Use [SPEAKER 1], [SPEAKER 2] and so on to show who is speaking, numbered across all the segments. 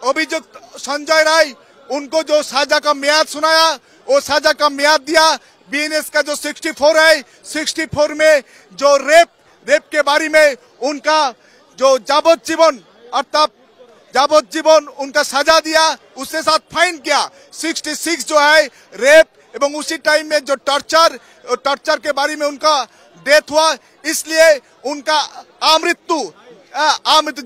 [SPEAKER 1] अभियुक्त संजय राय, उनको जो सजा का म्याद सुनाया वो सजा का म्याद दिया। बीएनएस का जो 64 है, 64 में जो रेप के बारे में उनका जो जाबोजीवन अर्थात जाबोजीवन उनका सजा दिया, उसके साथ फाइन किया। 66 जो है रेप एवं उसी टाइम में जो टॉर्चर के बारे में उनका डेथ हुआ, इसलिए उनका अमृत्यु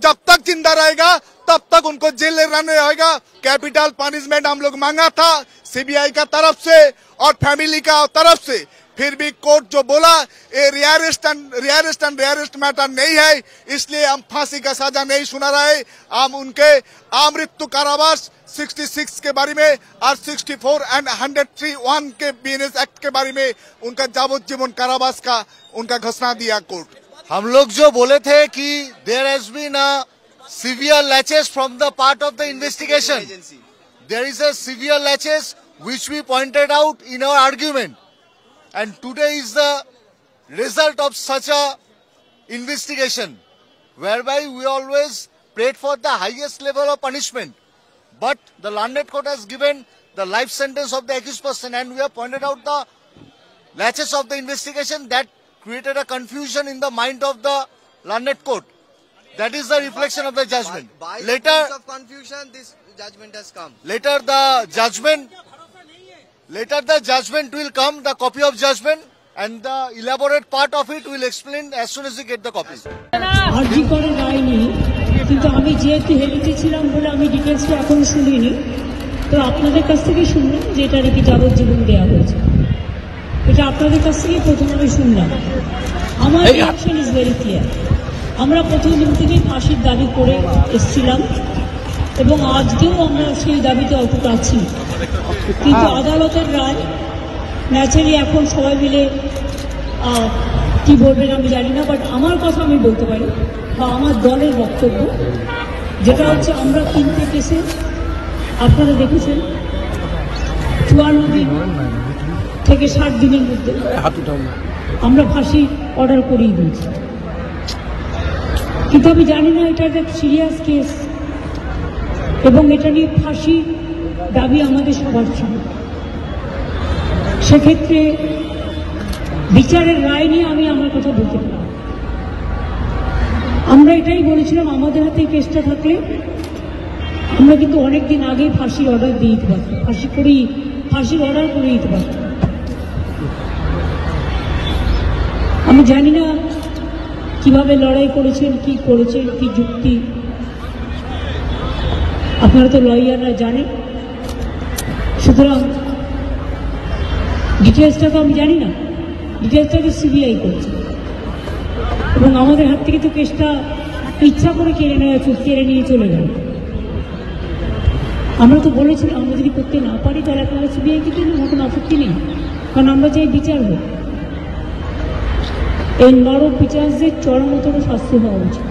[SPEAKER 1] जब तक जिंदा रहेगा तब तक उनको जेल में रहना रहेगा। कैपिटल पनिशमेंट हम लोग मांगा था सीबीआई का तरफ से और फैमिली का तरफ से, फिर भी कोर्ट जो बोला ये रेयरेस्ट मैटर नहीं है, इसलिए हम फांसी का सजा नहीं सुना रहे। हम उनके अमृत्यु कारावास 66 के बारे में और 64 एंड 103(1) के बीएनएस एक्ट के बारे में उनका जाबोजीवन कारावास का उनका घोषणा दिया कोर्ट।
[SPEAKER 2] हम लोग जो बोले थे कि there has been a severe laches from the part of the investigation. There is a severe laches which we pointed out in our argument, and today is the result of such a investigation, whereby we always prayed for the highest level of punishment, but the London court has given the life sentence of the accused person, and we have pointed out the laches of the investigation that created a confusion in the mind of the London court. That is the reflection of the judgment.
[SPEAKER 3] By
[SPEAKER 2] later
[SPEAKER 3] of confusion, this judgment has come.
[SPEAKER 2] Later the judgment will come, the copy of judgment, and the elaborate part of it will explain as soon as we get the copy.
[SPEAKER 4] আরজি করে রায় নেই, কিন্তু আমি যেহেতু হেলিতে ছিলাম বলে আমি ডিটেলসটা এখন শুনিনি, তো আপনাদের কাছ থেকে শুনলাম যে এটা নাকি যাবজ্জীবন দেওয়া হয়েছে। এটা আপনাদের কাছ থেকে প্রথম আমি শুনলাম। আমার রিঅ্যাকশন ইজ ভেরি ক্লিয়ার। আমরা প্রথম দিন থেকেই ফাঁসির দাবি করে এসেছিলাম এবং আজকেও আমরা সেই দাবিতে অটুট আছি, কিন্তু আদালতের রায় ন্যাচারালি এখন সবাই মিলে কি বলবেন আমি জানি না, বাট আমার কথা আমি বলতে পারি বা আমার দলের বক্তব্য যেটা হচ্ছে, আমরা 3টে কেসে আপনারা দেখেছেন 54 দিন থেকে 60 দিনের মধ্যে আমরা ফাঁসি অর্ডার করেই দিয়েছি। কিন্তু আমি জানি না এটা একটা সিরিয়াস কেস এবং এটা নিয়ে ফাঁসি দাবি আমাদের সবার ছিল। সেক্ষেত্রে বিচারের রায় নিয়ে আমি আমার কথা বলতে পারি। আমরা এটাই বলেছিলাম আমাদের হাতে কেসটা থাকলে আমরা কিন্তু অনেকদিন আগেই ফাঁসির অর্ডার দিয়ে দিতে পারতাম, ফাঁসির অর্ডার করে দিতে পারতাম। আমি জানি না কিভাবে লড়াই করেছেন, কি করেছেন, কি যুক্তি, আপনারা তো লয়াররা জানেন। সুতরাং ডিটেলসটা তো আমি জানি না, ডিটেলসটা তো সিবিআই করছে এবং আমাদের হাত থেকে তো কেসটা ইচ্ছা করে কেড়ে নিয়ে চলে গেল। আমরা তো বলেছিলাম আমরা যদি করতে না পারি তাহলে আপনারা সিবিআইকে দিন, কোনো আপত্তি নেই, কারণ আমরা চাই বিচার হোক। এই নরক বিচারদের চরমতর শাস্তি হওয়া উচিত।